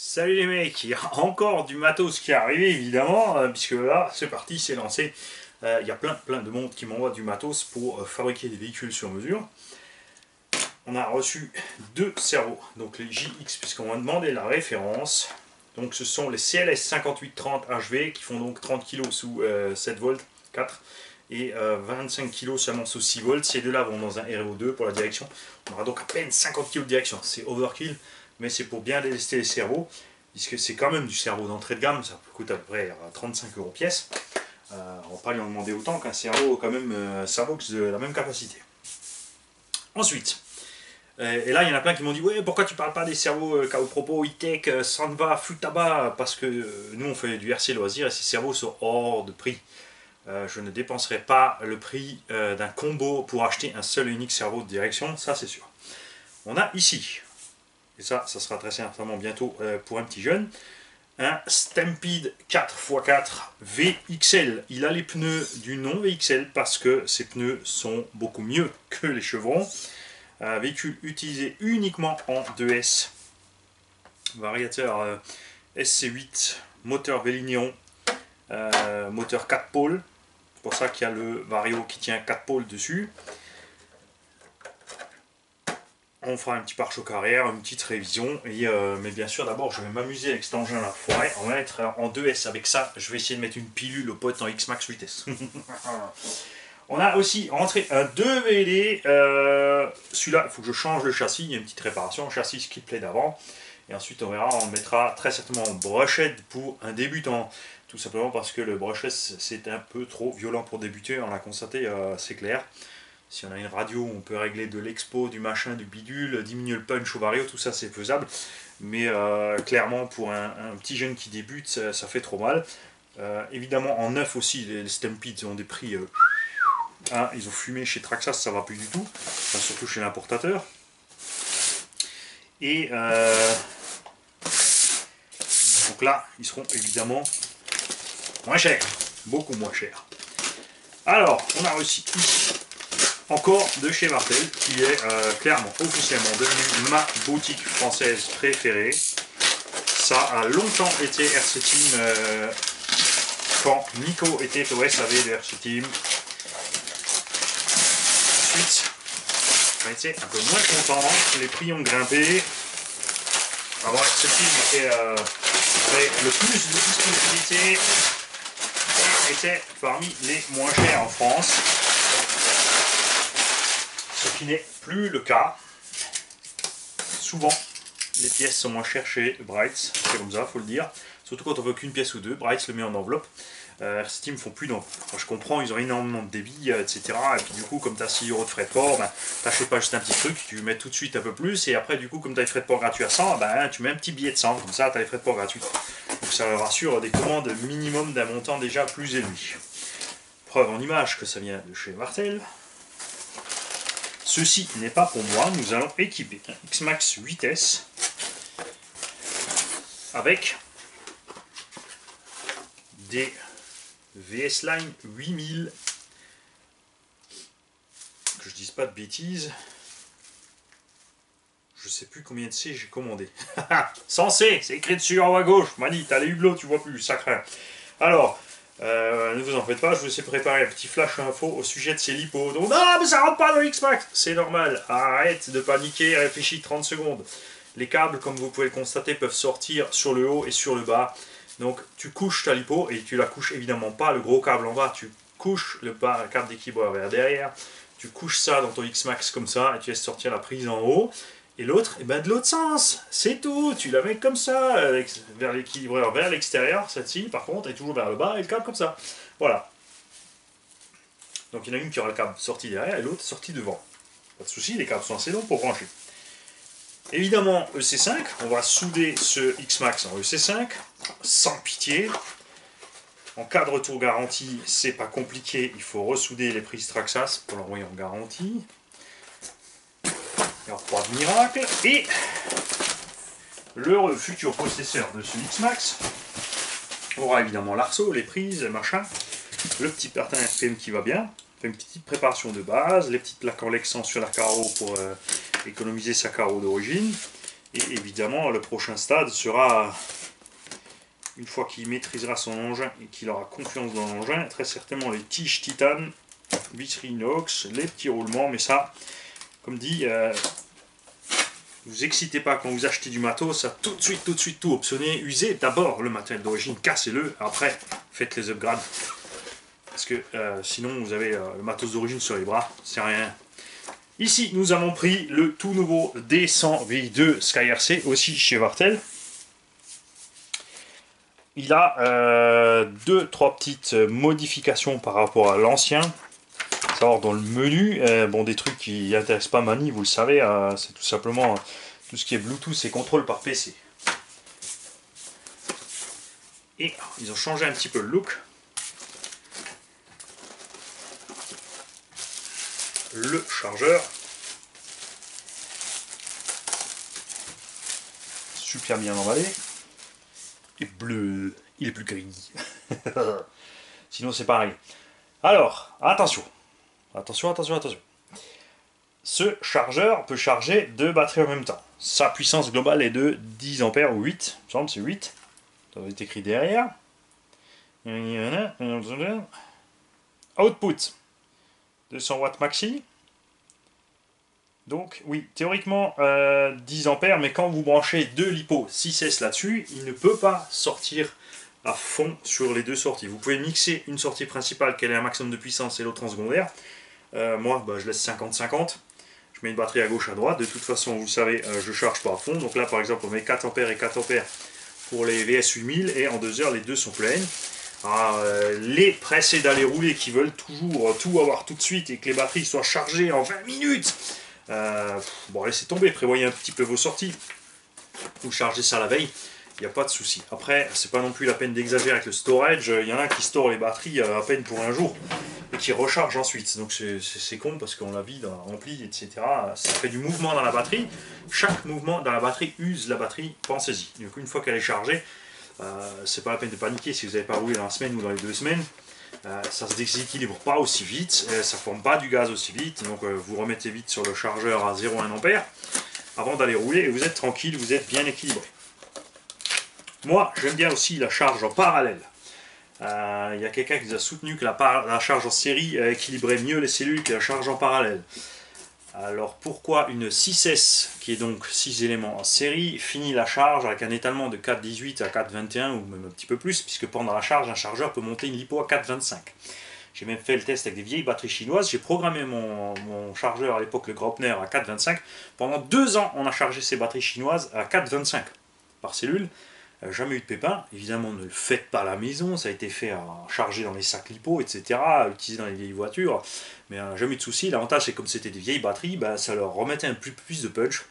Salut les mecs, il y a encore du matos qui est arrivé évidemment, puisque là c'est parti, c'est lancé. Il y a plein de monde qui m'envoie du matos pour fabriquer des véhicules sur mesure. On a reçu deux cerveaux, donc les JX, puisqu'on m'a demandé la référence. Donc ce sont les CLS 5830 HV qui font donc 30 kg sous 7 volts 4 et 25 kg seulement sous 6 volts. Ces deux-là vont dans un RO2 pour la direction. On aura donc à peine 50 kg de direction, c'est overkill, mais c'est pour bien délester les cerveaux, puisque c'est quand même du cerveau d'entrée de gamme, ça coûte à peu près 35 € pièce. On va pas lui en demander autant qu'un cerveau quand même Servox de la même capacité. Ensuite, et là il y en a plein qui m'ont dit ouais, pourquoi tu parles pas des cerveaux KO Propos, E-Tech, Sanva, Futaba, parce que nous on fait du RC loisir et ces cerveaux sont hors de prix. Je ne dépenserai pas le prix d'un combo pour acheter un seul et unique cerveau de direction, ça c'est sûr. On a ici, et ça sera très certainement bientôt pour un petit jeune, un Stampede 4x4 VXL. Il a les pneus du non VXL parce que ces pneus sont beaucoup mieux que les chevrons. Un véhicule utilisé uniquement en 2S. Variateur SC8, moteur Vélignon, moteur 4 pôles. C'est pour ça qu'il y a le Vario qui tient 4 pôles dessus. On fera un petit pare-choc arrière, une petite révision. Mais bien sûr, d'abord, je vais m'amuser avec cet engin là. On va être en 2S avec ça. Je vais essayer de mettre une pilule au pote en X-Max vitesse. On a aussi rentré un 2VD. Celui-là, il faut que je change le châssis. Il y a une petite réparation. Châssis skip d'avant. Et ensuite, on verra, on mettra très certainement en brochette pour un débutant. Tout simplement parce que le brochette, c'est un peu trop violent pour débuter. On l'a constaté, c'est clair. Si on a une radio, on peut régler de l'expo, du machin, du bidule, diminuer le punch au vario, tout ça c'est faisable. Mais clairement, pour un petit jeune qui débute, ça fait trop mal. Évidemment, en neuf aussi, les Stampedes ont des prix... ils ont fumé chez Traxxas, ça va plus du tout. Enfin, surtout chez l'importateur. Et donc là, ils seront évidemment moins chers. Beaucoup moins chers. Alors, on a reçu ici encore de chez Martel, qui est clairement officiellement devenue ma boutique française préférée. Ça a longtemps été RC Team quand Nico était au SAV de RC Team. Ensuite, on a été un peu moins content, les prix ont grimpé. Alors RC Team avait le plus de disponibilité et était parmi les moins chers en France. Ce qui n'est plus le cas. Souvent, les pièces sont moins chères chez Brights, c'est comme ça, faut le dire. Surtout quand on veut qu'une pièce ou deux, Brights le met en enveloppe. Steam font plus d'enveloppe. Enfin, je comprends, ils ont énormément de débit, etc. Et puis du coup, comme tu as 6 € de frais de port, ben, t'achètes pas juste un petit truc, tu mets tout de suite un peu plus. Et après, du coup, comme tu as les frais de port gratuits à 100, ben, tu mets un petit billet de 100, comme ça, tu as les frais de port gratuits. Donc ça rassure des commandes minimum d'un montant déjà plus élevé. Preuve en image que ça vient de chez Martel. Ceci n'est pas pour moi, nous allons équiper un X-Max 8S avec des VS Line 8000, que je dise pas de bêtises, je sais plus combien de C j'ai commandé. 100 C, c'est écrit dessus en haut à gauche, Mani, t'as les hublots, tu vois plus, ça craint. Alors, ne vous en faites pas, je vous ai préparé un petit flash info au sujet de ces lipos. Donc, ah, mais ça rentre pas dans le X-Max. C'est normal, arrête de paniquer, réfléchis 30 secondes. Les câbles, comme vous pouvez le constater, peuvent sortir sur le haut et sur le bas. Donc, tu couches ta lipo et tu la couches évidemment pas le gros câble en bas. Tu couches le câble d'équilibre vers derrière. Tu couches ça dans ton X-Max comme ça et tu laisses sortir la prise en haut. Et l'autre, eh ben de l'autre sens, c'est tout, tu la mets comme ça, vers l'équilibreur, vers l'extérieur, celle-ci par contre est toujours vers le bas et le câble comme ça. Voilà. Donc il y en a une qui aura le câble sorti derrière et l'autre sorti devant. Pas de souci, les câbles sont assez longs pour brancher. Évidemment, EC5, on va souder ce X-Max en EC5, sans pitié. En cas de retour garantie, c'est pas compliqué, il faut ressouder les prises Traxxas pour l'envoyer en garantie. Il n'y aura pas de miracle. Et le futur possesseur de ce X-Max aura évidemment l'arceau, les prises, machin, le petit partenaire RPM qui va bien, fait une petite préparation de base, les petites plaques en lexan sur la carreau pour économiser sa carreau d'origine, Et évidemment, le prochain stade sera, une fois qu'il maîtrisera son engin et qu'il aura confiance dans l'engin, très certainement les tiges titane, visserie inox, les petits roulements, mais ça, comme dit, vous excitez pas quand vous achetez du matos, ça tout de suite tout optionné. Usez d'abord le matériel d'origine, cassez-le, après faites les upgrades. Parce que sinon vous avez le matos d'origine sur les bras, c'est rien. Ici nous avons pris le tout nouveau D100V2 SkyRC, aussi chez Vartel. Il a 2-3 petites modifications par rapport à l'ancien. Savoir dans le menu, bon, des trucs qui n'intéressent pas Mani, vous le savez, c'est tout simplement tout ce qui est Bluetooth et contrôle par PC. Et ils ont changé un petit peu le look. Le chargeur, super bien emballé, et bleu, il est plus gris. Sinon c'est pareil. Alors, attention. Ce chargeur peut charger 2 batteries en même temps. Sa puissance globale est de 10 ampères ou 8, il me semble c'est 8. Ça doit être écrit derrière. Output 200 watts maxi. Donc oui, théoriquement 10 ampères, mais quand vous branchez 2 LiPo 6S là-dessus, il ne peut pas sortir à fond sur les deux sorties. Vous pouvez mixer une sortie principale qui a un maximum de puissance et l'autre en secondaire. Moi, je laisse 50-50. Je mets une batterie à gauche, à droite. De toute façon, vous savez, je charge pas à fond. Donc là, par exemple, on met 4 ampères et 4 ampères pour les VS 8000 et en 2 heures, les deux sont pleines. Les pressés d'aller rouler qui veulent toujours tout avoir tout de suite et que les batteries soient chargées en 20 minutes, bon, laissez tomber, prévoyez un petit peu vos sorties. Vous chargez ça la veille. Il n'y a pas de souci. Après, c'est pas non plus la peine d'exagérer avec le storage. Il y en a qui storent les batteries à peine pour un jour et qui rechargent ensuite. Donc c'est con parce qu'on la vide, on remplit, etc. Ça fait du mouvement dans la batterie. Chaque mouvement dans la batterie use la batterie. Pensez-y. Donc une fois qu'elle est chargée, c'est pas la peine de paniquer si vous n'avez pas roulé dans la semaine ou dans les 2 semaines. Ça se déséquilibre pas aussi vite, ça forme pas du gaz aussi vite. Donc vous remettez vite sur le chargeur à 0,1 ampère avant d'aller rouler et vous êtes tranquille, vous êtes bien équilibré. Moi, j'aime bien aussi la charge en parallèle. Il y a quelqu'un qui nous a soutenu que la charge en série équilibrait mieux les cellules que la charge en parallèle. Alors pourquoi une 6S, qui est donc 6 éléments en série, finit la charge avec un étalement de 4,18 à 4,21 ou même un petit peu plus, puisque pendant la charge, un chargeur peut monter une LiPo à 4,25. J'ai même fait le test avec des vieilles batteries chinoises. J'ai programmé mon chargeur à l'époque, le Graupner, à 4,25. Pendant 2 ans, on a chargé ces batteries chinoises à 4,25 par cellule. Jamais eu de pépin. Évidemment, ne le faites pas à la maison. Ça a été fait à charger dans les sacs LiPo, etc. Utilisé dans les vieilles voitures. Mais jamais eu de souci. L'avantage, c'est que comme c'était des vieilles batteries, ça leur remettait un peu plus de punch.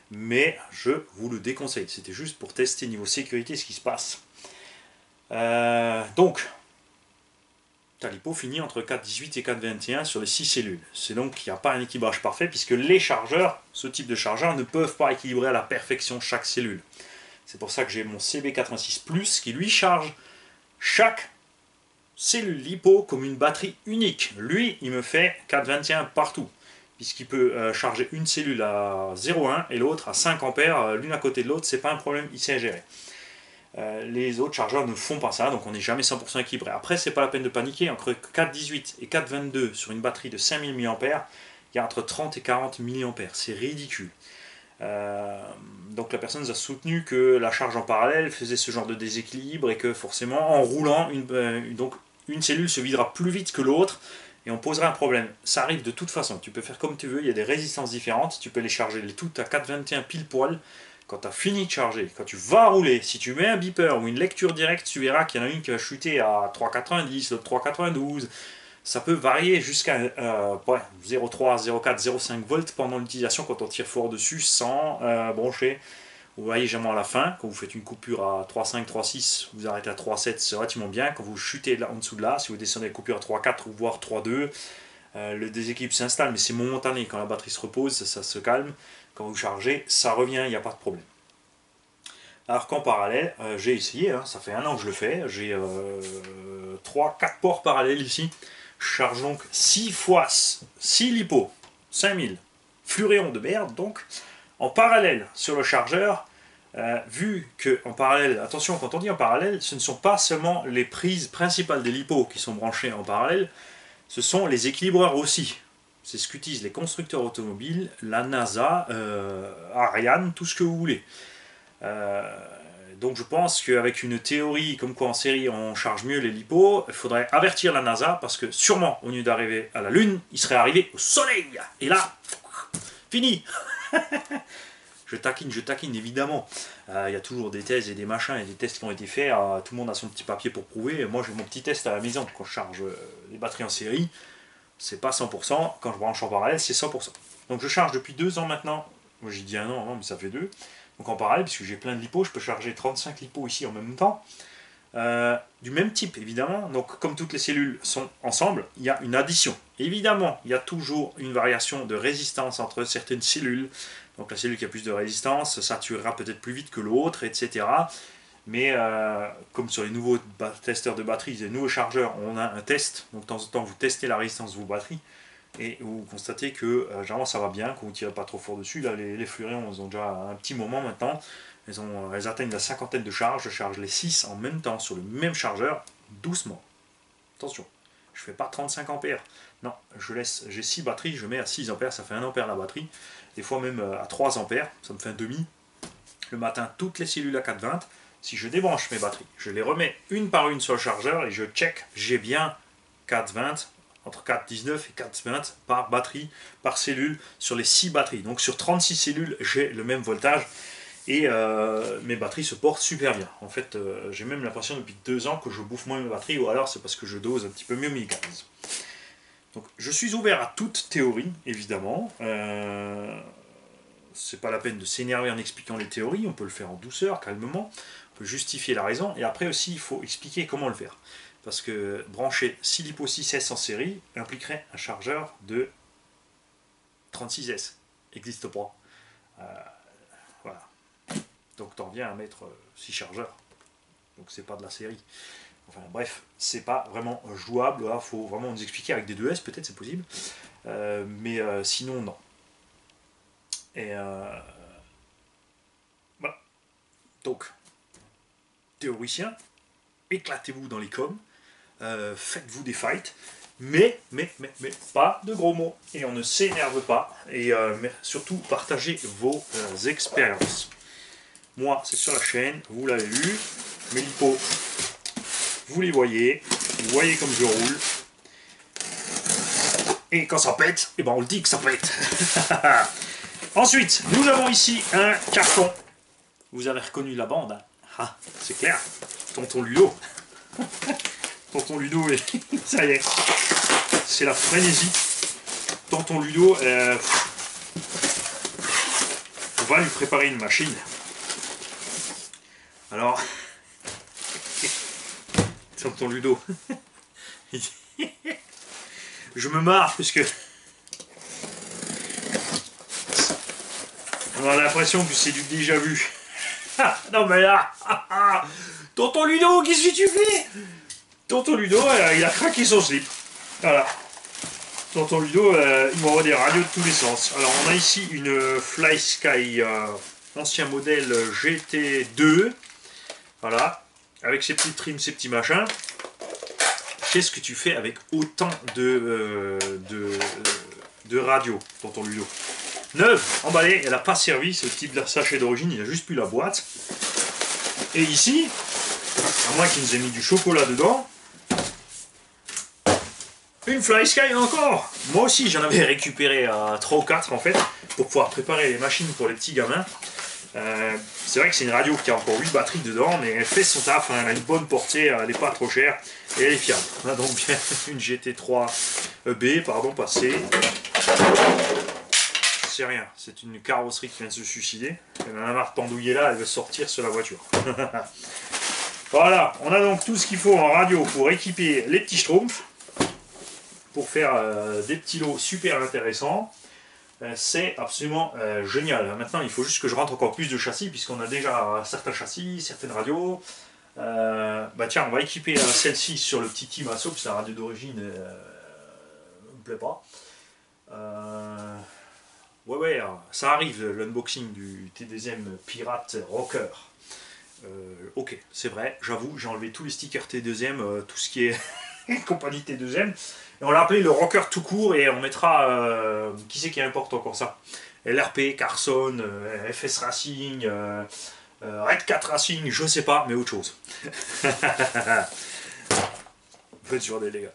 Mais je vous le déconseille. C'était juste pour tester niveau sécurité ce qui se passe. Donc, ta LiPo finit entre 4,18 et 4,21 sur les 6 cellules. C'est donc qu'il n'y a pas un équilibrage parfait puisque les chargeurs, ce type de chargeurs, ne peuvent pas équilibrer à la perfection chaque cellule. C'est pour ça que j'ai mon CB86 qui lui charge chaque cellule LiPo comme une batterie unique. Lui, il me fait 4,21 partout, puisqu'il peut charger une cellule à 0,1 et l'autre à 5 ampères, l'une à côté de l'autre, c'est pas un problème, il sait gérer. Les autres chargeurs ne font pas ça, donc on n'est jamais 100% équilibré. Après, c'est pas la peine de paniquer, entre 4,18 et 4,22 sur une batterie de 5000 mAh, il y a entre 30 et 40 mAh, c'est ridicule. Donc la personne nous a soutenu que la charge en parallèle faisait ce genre de déséquilibre et que forcément en roulant une cellule se videra plus vite que l'autre et on poserait un problème. Ça arrive de toute façon, tu peux faire comme tu veux, il y a des résistances différentes, tu peux les charger les toutes à 4,21 pile poil. Quand tu as fini de charger, quand tu vas rouler, si tu mets un beeper ou une lecture directe, tu verras qu'il y en a une qui va chuter à 3,90, l'autre 3,92. Ça peut varier jusqu'à 0,3, 0,4, 0,5 volts pendant l'utilisation quand on tire fort dessus sans brancher. Vous voyez généralement à la fin, quand vous faites une coupure à 3,5, 3,6, vous arrêtez à 3,7, c'est relativement bien. Quand vous chutez là, en dessous de là, si vous descendez la coupure à 3,4 ou voire 3,2, le déséquilibre s'installe, mais c'est momentané. Quand la batterie se repose, ça se calme. Quand vous chargez, ça revient, il n'y a pas de problème. Alors qu'en parallèle, j'ai essayé, ça fait 1 an que je le fais, j'ai 3-4 ports parallèles ici. Je charge donc 6 fois 6 LiPo, 5000 fluréons de merde donc, En parallèle sur le chargeur, vu que en parallèle, attention, quand on dit en parallèle, ce ne sont pas seulement les prises principales des LiPo qui sont branchées en parallèle, ce sont les équilibreurs aussi. C'est ce qu'utilisent les constructeurs automobiles, la NASA, Ariane, tout ce que vous voulez. Donc je pense qu'avec une théorie comme quoi en série on charge mieux les LiPo, il faudrait avertir la NASA parce que sûrement au lieu d'arriver à la Lune, il serait arrivé au Soleil. Et là, fini. Je taquine évidemment. Il y a toujours des thèses et des machins et des tests qui ont été faits. Tout le monde a son petit papier pour prouver. Moi j'ai mon petit test à la maison quand je charge les batteries en série. C'est pas 100%. Quand je branche en parallèle, c'est 100%. Donc je charge depuis 2 ans maintenant. Moi j'ai dit 1 an, mais ça fait 2. Donc en parallèle, puisque j'ai plein de LiPo, je peux charger 35 LiPo ici en même temps. Du même type évidemment, donc comme toutes les cellules sont ensemble, il y a une addition. Évidemment, il y a toujours une variation de résistance entre certaines cellules. Donc la cellule qui a plus de résistance saturera peut-être plus vite que l'autre, etc. Mais comme sur les nouveaux testeurs de batterie, les nouveaux chargeurs, on a un test. Donc de temps en temps, vous testez la résistance de vos batteries. Et vous constatez que généralement ça va bien, que vous ne tirez pas trop fort dessus. Là, les Furrion, ils ont déjà un petit moment maintenant. Elles atteignent la 50aine de charge. Je charge les 6 en même temps sur le même chargeur, doucement. Attention, je ne fais pas 35 ampères. Non, j'ai 6 batteries, je mets à 6 ampères, ça fait 1 ampère la batterie. Des fois même à 3 ampères, ça me fait un demi. Le matin, toutes les cellules à 420. Si je débranche mes batteries, je les remets une par une sur le chargeur et je check, j'ai bien 420. Entre 4,19 et 4,20 par batterie, par cellule, sur les 6 batteries. Donc sur 36 cellules, j'ai le même voltage et mes batteries se portent super bien. En fait, j'ai même l'impression depuis 2 ans que je bouffe moins mes batteries, ou alors c'est parce que je dose un petit peu mieux mes gaz. Donc je suis ouvert à toute théorie, évidemment. C'est pas la peine de s'énerver en expliquant les théories, on peut le faire en douceur, calmement, on peut justifier la raison, et après aussi il faut expliquer comment le faire. Parce que brancher 6 LiPo 6S en série impliquerait un chargeur de 36S. N'existe pas. Voilà. Donc t'en viens à mettre 6 chargeurs. Donc c'est pas de la série. Enfin bref, c'est pas vraiment jouable. Il faut vraiment nous expliquer avec des 2S, peut-être c'est possible. Mais sinon, non. Et voilà. Donc, théoricien, éclatez-vous dans les coms. Faites-vous des fights, mais pas de gros mots, et on ne s'énerve pas, et mais surtout partagez vos expériences. Moi c'est sur la chaîne, vous l'avez vu, mes LiPo, vous les voyez comme je roule, et quand ça pète, et ben on le dit que ça pète. Ensuite, nous avons ici un carton, vous avez reconnu la bande, hein. Ah, c'est clair, Tonton Ludo. Tonton Ludo, ça y est, c'est la frénésie. Tonton Ludo, on va lui préparer une machine. Alors, Tonton Ludo, je me marre puisque on a l'impression que c'est du déjà vu. Ah, non mais là, Tonton Ludo, qu'est-ce que tu fais? Tonton Ludo, il a craqué son slip. Voilà. Tonton Ludo, il m'envoie des radios de tous les sens. Alors, on a ici une FlySky ancien modèle GT2. Voilà. Avec ses petits trims, ses petits machins. Qu'est-ce que tu fais avec autant de radios, Tonton Ludo? Neuve, emballée, elle n'a pas servi. Ce type de sachet d'origine, il a juste plus la boîte. Et ici, à moins qu'il nous ait mis du chocolat dedans, une FlySky encore. Moi aussi j'en avais récupéré 3 ou 4 en fait pour pouvoir préparer les machines pour les petits gamins. C'est vrai que c'est une radio qui a encore 8 batteries dedans, mais elle fait son taf, hein, elle a une bonne portée, elle n'est pas trop chère et elle est fiable. On a donc bien une GT3B, pardon, passée. C'est rien, c'est une carrosserie qui vient de se suicider. Elle en a marre de pendouiller là, elle veut sortir sur la voiture. Voilà, on a donc tout ce qu'il faut en radio pour équiper les petits schtroumpfs, pour faire des petits lots super intéressants. C'est absolument génial. Maintenant, il faut juste que je rentre encore plus de châssis, puisqu'on a déjà certains châssis, certaines radios. Bah tiens, on va équiper celle-ci sur le petit Timasso, puisque la radio d'origine ne me plaît pas. Ouais, ça arrive, l'unboxing du T2M Pirate Rocker. Ok, c'est vrai, j'avoue, j'ai enlevé tous les stickers T2M, tout ce qui est compagnie T2M. Et on l'a appelé le Rocker tout court et on mettra. Qui c'est qui importe encore ça? LRP, Carson, FS Racing, Red 4 Racing, je sais pas, mais autre chose. Faites sur des les gars.